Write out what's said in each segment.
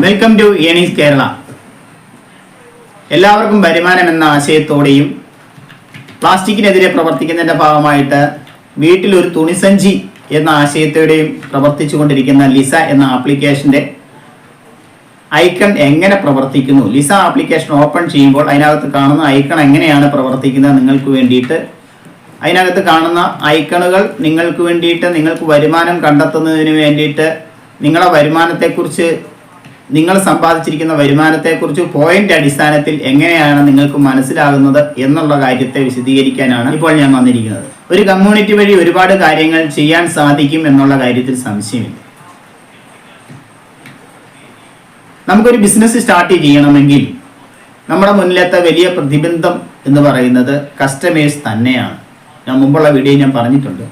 Welcome to ഏണീസ് Kerala. എല്ലാവർക്കും വരുമാനം എന്ന ആശയത്തോടെയും പ്ലാസ്റ്റിക്കിനെതിരെ പ്രവർത്തിക്കുന്നതിൻ്റെ ഭാഗമായിട്ട് വീട്ടിലൊരു തുണിസഞ്ചി എന്ന ആശയത്തോടെയും പ്രവർത്തിച്ചുകൊണ്ടിരിക്കുന്ന ലിസ എന്ന ആപ്ലിക്കേഷൻ്റെ ഐക്കൺ എങ്ങനെ പ്രവർത്തിക്കുന്നു, ലിസ ആപ്ലിക്കേഷൻ ഓപ്പൺ ചെയ്യുമ്പോൾ അതിനകത്ത് കാണുന്ന ഐക്കൺ എങ്ങനെയാണ് പ്രവർത്തിക്കുന്നത് നിങ്ങൾക്ക് വേണ്ടിയിട്ട്, അതിനകത്ത് കാണുന്ന ഐക്കണുകൾ നിങ്ങൾക്ക് വേണ്ടിയിട്ട് നിങ്ങൾക്ക് വരുമാനം കണ്ടെത്തുന്നതിന് വേണ്ടിയിട്ട് നിങ്ങളുടെ വരുമാനത്തെക്കുറിച്ച്, നിങ്ങൾ സമ്പാദിച്ചിരിക്കുന്ന വരുമാനത്തെക്കുറിച്ച് പോയിന്റ് അടിസ്ഥാനത്തിൽ എങ്ങനെയാണ് നിങ്ങൾക്ക് മനസ്സിലാകുന്നത് എന്നുള്ള കാര്യത്തെ വിശദീകരിക്കാനാണ് ഇപ്പോൾ ഞാൻ വന്നിരിക്കുന്നത്. ഒരു കമ്മ്യൂണിറ്റി വഴി ഒരുപാട് കാര്യങ്ങൾ ചെയ്യാൻ സാധിക്കും എന്നുള്ള കാര്യത്തിൽ സംശയമില്ല. നമുക്കൊരു ബിസിനസ് സ്റ്റാർട്ട് ചെയ്യണമെങ്കിൽ നമ്മുടെ മുന്നിലത്തെ വലിയ പ്രതിബന്ധം എന്ന് പറയുന്നത് കസ്റ്റമേഴ്സ് തന്നെയാണ്. ഞാൻ മുമ്പുള്ള വീഡിയോയിൽ ഞാൻ പറഞ്ഞിട്ടുണ്ട്.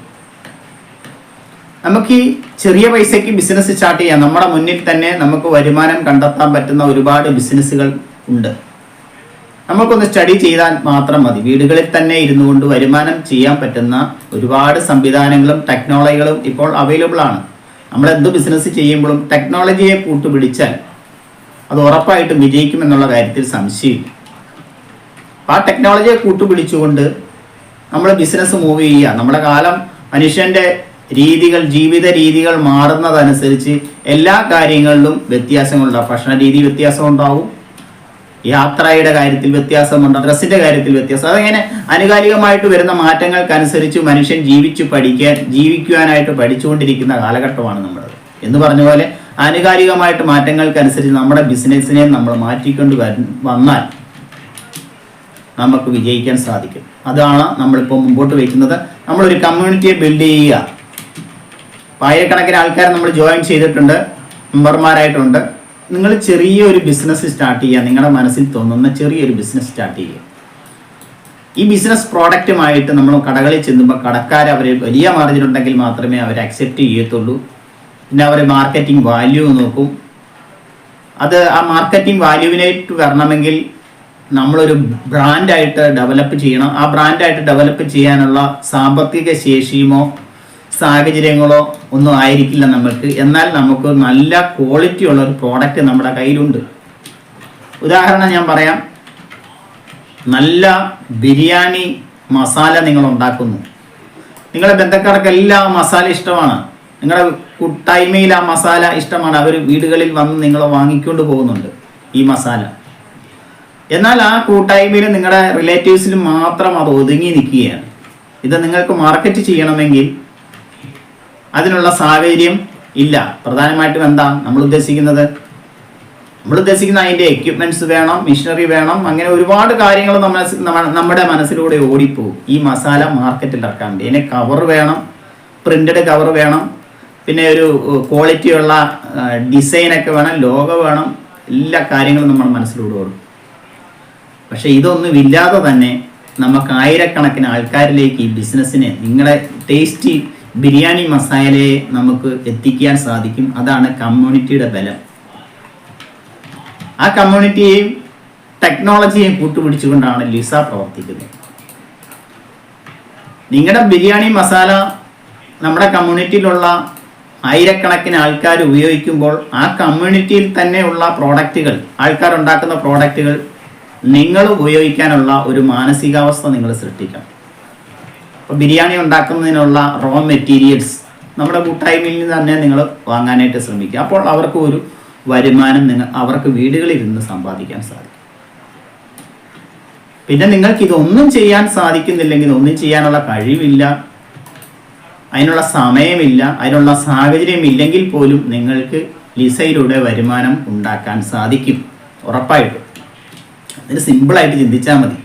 നമുക്ക് ഈ ചെറിയ പൈസയ്ക്ക് ബിസിനസ് സ്റ്റാർട്ട് ചെയ്യാം. നമ്മുടെ മുന്നിൽ തന്നെ നമുക്ക് വരുമാനം കണ്ടെത്താൻ പറ്റുന്ന ഒരുപാട് ബിസിനസ്സുകൾ ഉണ്ട്. നമുക്കൊന്ന് സ്റ്റഡി ചെയ്താൽ മാത്രം മതി. വീടുകളിൽ തന്നെ ഇരുന്നു കൊണ്ട് വരുമാനം ചെയ്യാൻ പറ്റുന്ന ഒരുപാട് സംവിധാനങ്ങളും ടെക്നോളജികളും ഇപ്പോൾ അവൈലബിൾ ആണ്. നമ്മൾ എന്ത് ബിസിനസ് ചെയ്യുമ്പോഴും ടെക്നോളജിയെ കൂട്ടുപിടിച്ചാൽ അത് ഉറപ്പായിട്ടും വിജയിക്കുമെന്നുള്ള കാര്യത്തിൽ സംശയമില്ല. ആ ടെക്നോളജിയെ കൂട്ടുപിടിച്ചുകൊണ്ട് നമ്മൾ ബിസിനസ് മൂവ് ചെയ്യുക. നമ്മുടെ കാലം, മനുഷ്യൻ്റെ രീതികൾ, ജീവിത രീതികൾ മാറുന്നതനുസരിച്ച് എല്ലാ കാര്യങ്ങളിലും വ്യത്യാസങ്ങളുണ്ടാവും. ഭക്ഷണ രീതി വ്യത്യാസം ഉണ്ടാവും, യാത്രയുടെ കാര്യത്തിൽ വ്യത്യാസമുണ്ടാവും, ഡ്രസ്സിൻ്റെ കാര്യത്തിൽ വ്യത്യാസം. അതങ്ങനെ ആനുകാലികമായിട്ട് വരുന്ന മാറ്റങ്ങൾക്കനുസരിച്ച് മനുഷ്യൻ ജീവിക്കുവാനായിട്ട് പഠിച്ചുകൊണ്ടിരിക്കുന്ന കാലഘട്ടമാണ് നമ്മുടേത്. എന്ന് പറഞ്ഞ പോലെ ആനുകാലികമായിട്ട് മാറ്റങ്ങൾക്കനുസരിച്ച് നമ്മുടെ ബിസിനസ്സിനെ നമ്മൾ മാറ്റിക്കൊണ്ട് വന്നാൽ നമുക്ക് വിജയിക്കാൻ സാധിക്കും. അതാണ് നമ്മളിപ്പോൾ മുമ്പോട്ട് വയ്ക്കുന്നത്. നമ്മളൊരു കമ്മ്യൂണിറ്റിയെ ബിൽഡ് ചെയ്യുക. ആയിരക്കണക്കിന് ആൾക്കാർ നമ്മൾ ജോയിൻ ചെയ്തിട്ടുണ്ട്, മെമ്പർമാരായിട്ടുണ്ട്. നിങ്ങൾ ചെറിയൊരു ബിസിനസ് സ്റ്റാർട്ട് ചെയ്യുക. നിങ്ങളുടെ മനസ്സിൽ തോന്നുന്ന ചെറിയൊരു ബിസിനസ് സ്റ്റാർട്ട് ചെയ്യുക. ഈ ബിസിനസ് പ്രോഡക്റ്റുമായിട്ട് നമ്മൾ കടകളിൽ ചെല്ലുമ്പോൾ കടക്കാർ അവർ വലിയ മാർജിൻ ഉണ്ടെങ്കിൽ മാത്രമേ അവർ അക്സെപ്റ്റ് ചെയ്യത്തുള്ളൂ. പിന്നെ അവർ മാർക്കറ്റിംഗ് വാല്യൂ നോക്കും. ആ മാർക്കറ്റിംഗ് വാല്യൂവിനായിട്ട് വരണമെങ്കിൽ നമ്മളൊരു ബ്രാൻഡായിട്ട് ഡെവലപ്പ് ചെയ്യണം. ആ ബ്രാൻഡായിട്ട് ഡെവലപ്പ് ചെയ്യാനുള്ള സാമ്പത്തിക ശേഷിയുമോ സാഹചര്യങ്ങളോ ഒന്നും ആയിരിക്കില്ല നമുക്ക്. എന്നാൽ നമുക്ക് നല്ല ക്വാളിറ്റി ഉള്ള ഒരു പ്രോഡക്റ്റ് നമ്മുടെ കയ്യിലുണ്ട്. ഉദാഹരണം ഞാൻ പറയാം. നല്ല ബിരിയാണി മസാല നിങ്ങൾ ഉണ്ടാക്കുന്നു. നിങ്ങളുടെ ബന്ധക്കാർക്കെല്ലാം മസാല ഇഷ്ടമാണ്. നിങ്ങളുടെ കൂട്ടായ്മയിൽ ആ മസാല ഇഷ്ടമാണ്. അവർ വീടുകളിൽ വന്ന് നിങ്ങൾ വാങ്ങിക്കൊണ്ട് പോകുന്നുണ്ട് ഈ മസാല. എന്നാൽ ആ കൂട്ടായ്മയിൽ നിങ്ങളുടെ റിലേറ്റീവ്സിലും മാത്രം അത് ഒതുങ്ങി നിൽക്കുകയാണ്. ഇത് നിങ്ങൾക്ക് മാർക്കറ്റ് ചെയ്യണമെങ്കിൽ അതിനുള്ള സാഹചര്യം ഇല്ല. പ്രധാനമായിട്ടും എന്താ നമ്മൾ ഉദ്ദേശിക്കുന്നത് അതിൻ്റെ എക്യുപ്മെന്റ്സ് വേണം, മിഷനറി വേണം, അങ്ങനെ ഒരുപാട് കാര്യങ്ങൾ നമ്മുടെ മനസ്സിലൂടെ ഓടിപ്പോകും. ഈ മസാല മാർക്കറ്റിൽ ഇറക്കാൻ വേണ്ടി അതിന് കവർ വേണം, പ്രിന്റഡ് കവർ വേണം, പിന്നെ ഒരു ക്വാളിറ്റിയുള്ള ഡിസൈനൊക്കെ വേണം, ലോഗോ വേണം, എല്ലാ കാര്യങ്ങളും നമ്മുടെ മനസ്സിലൂടെ ഓടും. പക്ഷെ ഇതൊന്നുമില്ലാതെ തന്നെ നമുക്ക് ആയിരക്കണക്കിന് ആൾക്കാരിലേക്ക് ഈ ബിസിനസ്സിനെ, നിങ്ങളുടെ ടേസ്റ്റി ബിരിയാണി മസാലയെ നമുക്ക് എത്തിക്കാൻ സാധിക്കും. അതാണ് കമ്മ്യൂണിറ്റിയുടെ ബലം. ആ കമ്മ്യൂണിറ്റിയെയും ടെക്നോളജിയെയും കൂട്ടുപിടിച്ചുകൊണ്ടാണ് ലിസ പ്രവർത്തിക്കുന്നത്. നിങ്ങളുടെ ബിരിയാണി മസാല നമ്മുടെ കമ്മ്യൂണിറ്റിയിലുള്ള ആയിരക്കണക്കിന് ആൾക്കാർ ഉപയോഗിക്കുമ്പോൾ ആ കമ്മ്യൂണിറ്റിയിൽ തന്നെയുള്ള പ്രോഡക്റ്റുകൾ, ആൾക്കാരുണ്ടാക്കുന്ന പ്രോഡക്റ്റുകൾ നിങ്ങൾ ഉപയോഗിക്കാനുള്ള ഒരു മാനസികാവസ്ഥ നിങ്ങൾ സൃഷ്ടിക്കണം. അപ്പോൾ ബിരിയാണി ഉണ്ടാക്കുന്നതിനുള്ള റോ മെറ്റീരിയൽസ് നമ്മുടെ കൂട്ടായ്മയിൽ നിന്ന് തന്നെ നിങ്ങൾ വാങ്ങാനായിട്ട് ശ്രമിക്കുക. അപ്പോൾ അവർക്ക് ഒരു വരുമാനം അവർക്ക് വീടുകളിൽ ഇരുന്ന് സമ്പാദിക്കാൻ സാധിക്കും. പിന്നെ നിങ്ങൾക്ക് ഇതൊന്നും ചെയ്യാൻ സാധിക്കുന്നില്ലെങ്കിൽ, ഒന്നും ചെയ്യാനുള്ള കഴിവില്ല, അതിനുള്ള സമയമില്ല, അതിനുള്ള സാഹചര്യം ഇല്ലെങ്കിൽ പോലും നിങ്ങൾക്ക് ലിസയിലൂടെ വരുമാനം ഉണ്ടാക്കാൻ സാധിക്കും ഉറപ്പായിട്ടും. അതിന് സിമ്പിളായിട്ട് ചിന്തിച്ചാൽ മതി.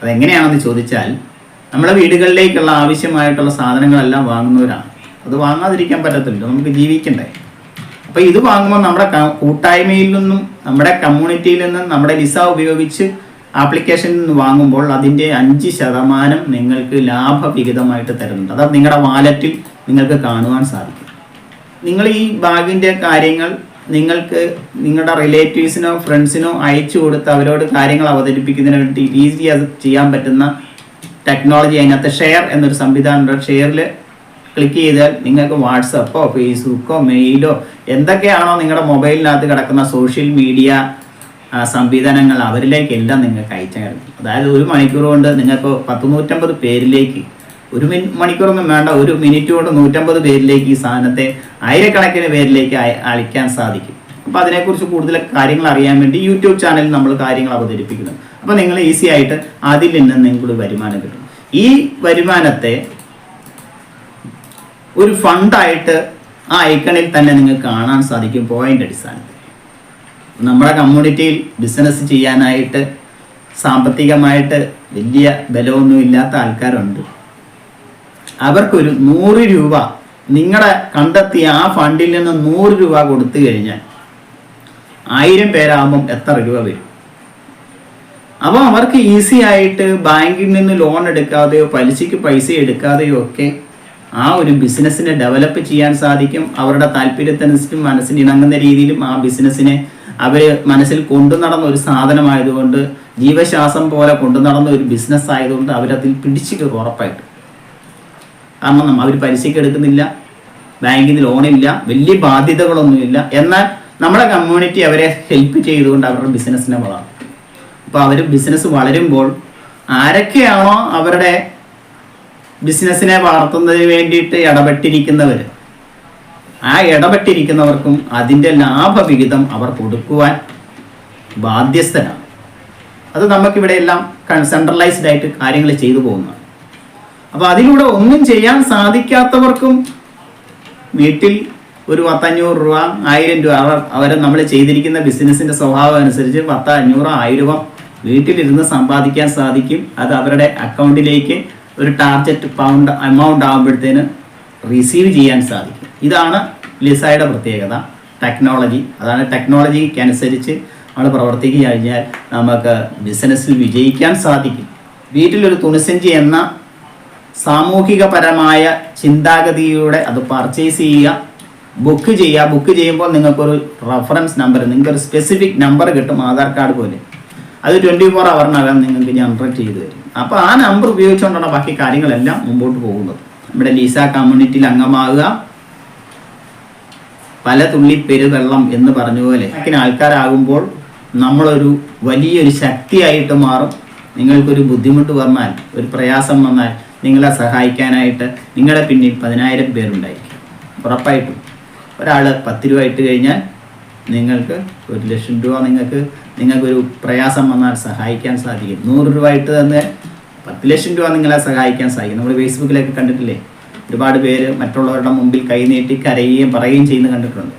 അതെങ്ങനെയാണെന്ന് ചോദിച്ചാൽ, നമ്മുടെ വീടുകളിലേക്കുള്ള ആവശ്യമായിട്ടുള്ള സാധനങ്ങളെല്ലാം വാങ്ങുന്നവരാണ്. അത് വാങ്ങാതിരിക്കാൻ പറ്റത്തില്ല, നമുക്ക് ജീവിക്കണ്ടേ. അപ്പോൾ ഇത് വാങ്ങുമ്പോൾ നമ്മുടെ കൂട്ടായ്മയിൽ നിന്നും നമ്മുടെ കമ്മ്യൂണിറ്റിയിൽ നിന്നും നമ്മുടെ ലിസ ഉപയോഗിച്ച് ആപ്ലിക്കേഷനിൽ നിന്ന് വാങ്ങുമ്പോൾ അതിൻ്റെ 5% നിങ്ങൾക്ക് ലാഭവിഹിതമായിട്ട് തരുന്നുണ്ട്. അത് നിങ്ങളുടെ വാലറ്റിൽ നിങ്ങൾക്ക് കാണുവാൻ സാധിക്കും. നിങ്ങൾ ഈ ബാഗിൻ്റെ കാര്യങ്ങൾ നിങ്ങൾക്ക് നിങ്ങളുടെ റിലേറ്റീവ്സിനോ ഫ്രണ്ട്സിനോ അയച്ചു കൊടുത്ത് അവരോട് കാര്യങ്ങൾ അവതരിപ്പിക്കുന്നതിന് വേണ്ടി ഈസി അത് ചെയ്യാൻ പറ്റുന്ന ടെക്നോളജി അതിനകത്ത് ഷെയർ എന്നൊരു സംവിധാനമുണ്ട്. ഷെയറിൽ ക്ലിക്ക് ചെയ്താൽ നിങ്ങൾക്ക് വാട്സപ്പോ ഫേസ്ബുക്കോ മെയിലോ എന്തൊക്കെയാണോ നിങ്ങളുടെ മൊബൈലിനകത്ത് കിടക്കുന്ന സോഷ്യൽ മീഡിയ സംവിധാനങ്ങൾ അവരിലേക്കെല്ലാം നിങ്ങൾക്ക് അയച്ചു കിടക്കും. അതായത് 1 മണിക്കൂർ കൊണ്ട് നിങ്ങൾക്ക് 150 പേരിലേക്ക്, 1 മണിക്കൂറൊന്നും വേണ്ട, 1 മിനിറ്റ് കൊണ്ട് 150 പേരിലേക്ക് ഈ സാധനത്തെ ആയിരക്കണക്കിന് പേരിലേക്ക് അയക്കാൻ സാധിക്കും. അപ്പോൾ അതിനെക്കുറിച്ച് കൂടുതൽ കാര്യങ്ങൾ അറിയാൻ വേണ്ടി യൂട്യൂബ് ചാനലിൽ നമ്മൾ കാര്യങ്ങൾ അവതരിപ്പിക്കുന്നു. അപ്പോൾ നിങ്ങൾ ഈസി ആയിട്ട് അതിൽ നിന്ന് നിങ്ങൾക്ക് വരുമാനം കിട്ടും. ഈ വരുമാനത്തെ ഒരു ഫണ്ടായിട്ട് ആ ഐക്കണിൽ തന്നെ നിങ്ങൾക്ക് കാണാൻ സാധിക്കും. പോയിന്റ് അടിസ്ഥാനത്തിൽ നമ്മുടെ കമ്മ്യൂണിറ്റിയിൽ ബിസിനസ് ചെയ്യാനായിട്ട് സാമ്പത്തികമായിട്ട് വലിയ ബലമൊന്നും ഇല്ലാത്ത ആൾക്കാരുണ്ട്. അവർക്കൊരു 100 രൂപ നിങ്ങളുടെ കണ്ടെത്തിയ ആ ഫണ്ടിൽ നിന്ന് 100 രൂപ കൊടുത്തു കഴിഞ്ഞാൽ 1000 പേരാകുമ്പം എത്ര രൂപ വരും? അപ്പോൾ അവർക്ക് ഈസി ആയിട്ട് ബാങ്കിൽ നിന്ന് ലോൺ എടുക്കാതെയോ പലിശയ്ക്ക് പൈസ എടുക്കാതെയോ ഒക്കെ ആ ഒരു ബിസിനസ്സിനെ ഡെവലപ്പ് ചെയ്യാൻ സാധിക്കും. അവരുടെ താല്പര്യത്തിനനുസരിച്ചും മനസ്സിന് ഇണങ്ങുന്ന രീതിയിലും ആ ബിസിനസ്സിനെ അവർ മനസ്സിൽ കൊണ്ടു നടന്ന ഒരു സാധനമായതുകൊണ്ട്, ജീവശ്വാസം പോലെ കൊണ്ടു നടന്ന ഒരു ബിസിനസ് ആയതുകൊണ്ട് അവരതിൽ പിടിച്ചു കയറും ഉറപ്പായിട്ട്. കാരണം അവർ പലിശയ്ക്ക് എടുക്കുന്നില്ല, ബാങ്കിൽ ലോണില്ല, വലിയ ബാധ്യതകളൊന്നുമില്ല. എന്നാൽ നമ്മുടെ കമ്മ്യൂണിറ്റി അവരെ ഹെൽപ്പ് ചെയ്തുകൊണ്ട് അവരുടെ ബിസിനസ്സിനെ വളർത്തും. അപ്പോൾ അവർ ബിസിനസ് വളരുമ്പോൾ ആരൊക്കെയാണോ അവരുടെ ബിസിനസ്സിനെ വളർത്തുന്നതിന് വേണ്ടിയിട്ട് ഇടപെട്ടിരിക്കുന്നവർ, ആ ഇടപെട്ടിരിക്കുന്നവർക്കും അതിൻ്റെ ലാഭവിഹിതം അവർ കൊടുക്കുവാൻ ബാധ്യസ്ഥരാണ്. അത് നമുക്കിവിടെ എല്ലാം സെൻട്രലൈസ്ഡ് ആയിട്ട് കാര്യങ്ങൾ ചെയ്തു പോകുന്നതാണ്. അപ്പോൾ അതിലൂടെ ഒന്നും ചെയ്യാൻ സാധിക്കാത്തവർക്കും വീട്ടിൽ ഒരു 500 രൂപ 1000 രൂപ അവരെ നമ്മൾ ചെയ്തിരിക്കുന്ന ബിസിനസ്സിൻ്റെ സ്വഭാവം അനുസരിച്ച് 10, 500, 1000 വീട്ടിലിരുന്ന് സമ്പാദിക്കാൻ സാധിക്കും. അത് അവരുടെ അക്കൗണ്ടിലേക്ക് ഒരു ടാർഗറ്റ് എമൗണ്ട് ആകുമ്പോഴത്തേന് റിസീവ് ചെയ്യാൻ സാധിക്കും. ഇതാണ് ലിസയുടെ പ്രത്യേകത. ടെക്നോളജി, അതാണ് ടെക്നോളജിക്ക് അനുസരിച്ച് നമ്മൾ പ്രവർത്തിക്കുക കഴിഞ്ഞാൽ നമുക്ക് ബിസിനസ്സിൽ വിജയിക്കാൻ സാധിക്കും. വീട്ടിലൊരു തുണിസഞ്ചി എന്ന സാമൂഹികപരമായ ചിന്താഗതിയുടെ അത് പർച്ചേസ് ചെയ്യുക, ബുക്ക് ചെയ്യുക. ബുക്ക് ചെയ്യുമ്പോൾ നിങ്ങൾക്കൊരു റെഫറൻസ് നമ്പർ, നിങ്ങൾക്കൊരു സ്പെസിഫിക് നമ്പർ കിട്ടും, ആധാർ കാർഡ് പോലെ. അത് 24 ഹവറിനകം നിങ്ങൾക്ക് ജനറേറ്റ് ചെയ്ത് തരും. അപ്പോൾ ആ നമ്പർ ഉപയോഗിച്ചുകൊണ്ടാണ് ബാക്കി കാര്യങ്ങളെല്ലാം മുമ്പോട്ട് പോകുന്നത്. നമ്മുടെ ലിസ കമ്മ്യൂണിറ്റിയിൽ അംഗമാകുക, പല തുള്ളി പെരുവെള്ളം എന്ന് പറഞ്ഞ പോലെ ആൾക്കാരാകുമ്പോൾ നമ്മളൊരു വലിയൊരു ശക്തിയായിട്ട് മാറും. നിങ്ങൾക്കൊരു ബുദ്ധിമുട്ട് വന്നാൽ, ഒരു പ്രയാസം വന്നാൽ നിങ്ങളെ സഹായിക്കാനായിട്ട് നിങ്ങളുടെ പിന്നിൽ 10,000 പേരുണ്ടായിരിക്കും ഉറപ്പായിട്ടും. ഒരാൾ 10 രൂപ ഇട്ട് കഴിഞ്ഞാൽ നിങ്ങൾക്ക് 1,00,000 രൂപ നിങ്ങൾക്കൊരു പ്രയാസം വന്നാൽ സഹായിക്കാൻ സാധിക്കും. 100 രൂപ ഇട്ട് തന്നെ 10,00,000 രൂപ നിങ്ങളെ സഹായിക്കാൻ സാധിക്കും. നമ്മൾ ഫേസ്ബുക്കിലൊക്കെ കണ്ടിട്ടില്ലേ, ഒരുപാട് പേര് മറ്റുള്ളവരുടെ മുമ്പിൽ കൈനീട്ടി കരയുകയും പറയുകയും ചെയ്യുന്നത് കണ്ടിട്ടുണ്ട്.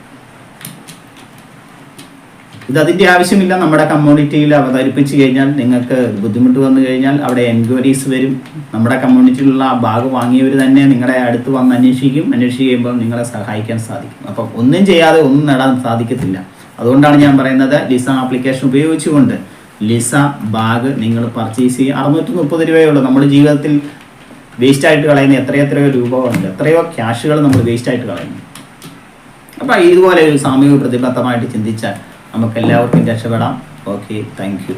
അതിൻ്റെ ആവശ്യമില്ല. നമ്മുടെ കമ്മ്യൂണിറ്റിയിൽ അവതരിപ്പിച്ച് കഴിഞ്ഞാൽ നിങ്ങൾക്ക് ബുദ്ധിമുട്ട് വന്നു കഴിഞ്ഞാൽ അവിടെ എൻക്വയറീസ് വരും. നമ്മുടെ കമ്മ്യൂണിറ്റിയിലുള്ള ആ ബാഗ് വാങ്ങിയവർ തന്നെ നിങ്ങളുടെ അടുത്ത് വന്ന് അന്വേഷിക്കുമ്പോൾ നിങ്ങളെ സഹായിക്കാൻ സാധിക്കും. അപ്പം ഒന്നും ചെയ്യാതെ ഒന്നും നേടാൻ സാധിക്കത്തില്ല. അതുകൊണ്ടാണ് ഞാൻ പറയുന്നത്, ലിസ ആപ്ലിക്കേഷൻ ഉപയോഗിച്ചുകൊണ്ട് ലിസ ബാഗ് നിങ്ങൾ പർച്ചേസ് ചെയ്യുക. 630 രൂപയേ ഉള്ളൂ. നമ്മുടെ ജീവിതത്തിൽ വേസ്റ്റായിട്ട് കളയുന്ന എത്രയോ രൂപകളുണ്ട്, എത്രയോ ക്യാഷുകൾ നമ്മൾ വേസ്റ്റായിട്ട് കളയുന്നു. അപ്പം ഇതുപോലെ ഒരു സാമൂഹിക പ്രതിബദ്ധമായിട്ട് ചിന്തിച്ചാൽ നമുക്ക് എല്ലാവർക്കും രക്ഷപ്പെടാം. Okay, thank you.